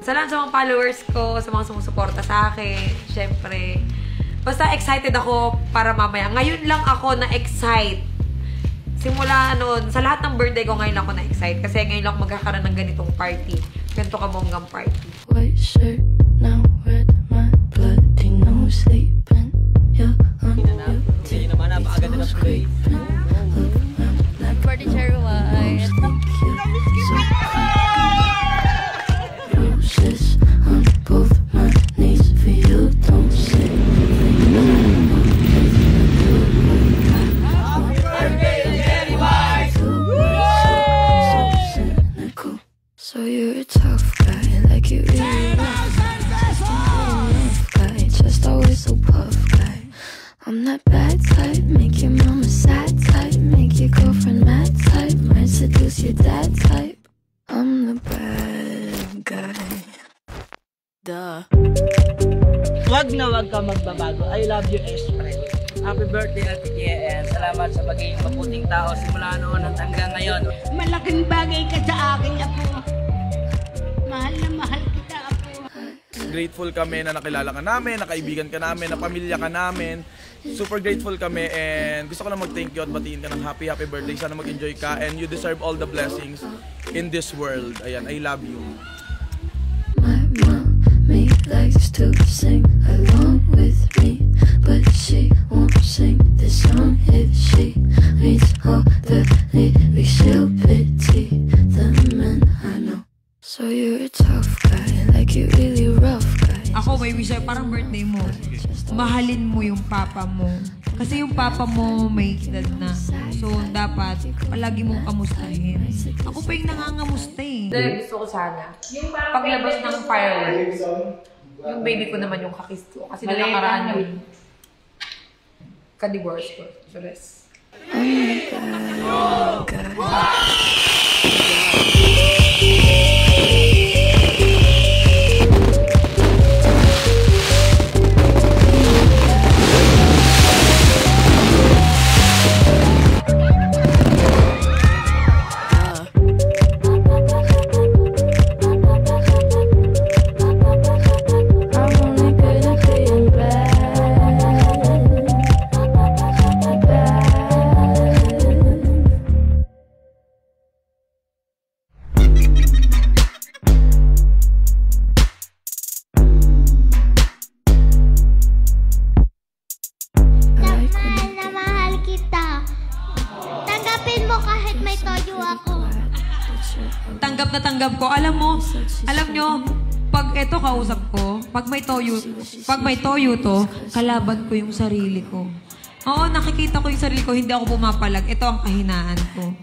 Sa lahat sa mga followers ko, sa mga sumusuporta sa akin, syempre. Basta excited ako para mamaya. Ngayon lang ako na-excite. Simula noon, sa lahat ng birthday ko ngayon ako na-excite. Kasi ngayon lang magkakaroon ng ganitong party. Ganito kabonggang party. White shirt, now red, my bloody nose sleeping. Yeah, Hindi naman, napakaganda na play. Party Cherry White. Roses on both my knees for you, don't say. So you're a tough guy, like you really rough guy, just always so puff guy. I'm that bad type, make your mama sad type, make your girlfriend mad type, might seduce your dad type. I'm the bad guy. Duh. Wag na wag ka magbabago. I love you, Espre. Happy birthday, Ate J.M. Salamat sa pagiging mabuting tao simula noon at hanggang ngayon. Malaking bagay ka sa akin, Apo. Mahal na mahal kita, Apo. Grateful kami na nakilala ka namin, nakaibigan ka namin, na pamilya ka namin. Super grateful kami and gusto ko na mag-thank you at batiin ka ng happy birthday. Sana mag-enjoy ka and you deserve all the blessings in this world. Ayan, I love you. My mommy likes to sing along with me, but she won't sing this song if she reads all the lyrics. She'll pity the men I know. So you're a tough guy, like you really rough guy. Ako, may wish sa'yo, parang birthday mo. Mahalin mo yung papa mo. Kasi yung papa mo may edad na. So, dapat palagi mong kamustahin. Ako pa yung nangangamusta eh. Dahil gusto ko sana, paglabas ng fireworks, yung baby ko naman yung kakis ko. Kasi nakaraan yung ka-divorce ko. Sules. Oh my God. Tanggap na tanggap ko. Alam nyo, pag eto kausap ko, pag may toyo to, kalaban ko yung sarili ko. Oo, nakikita ko yung sarili ko, hindi ako pumapalag. Ito ang kahinaan ko.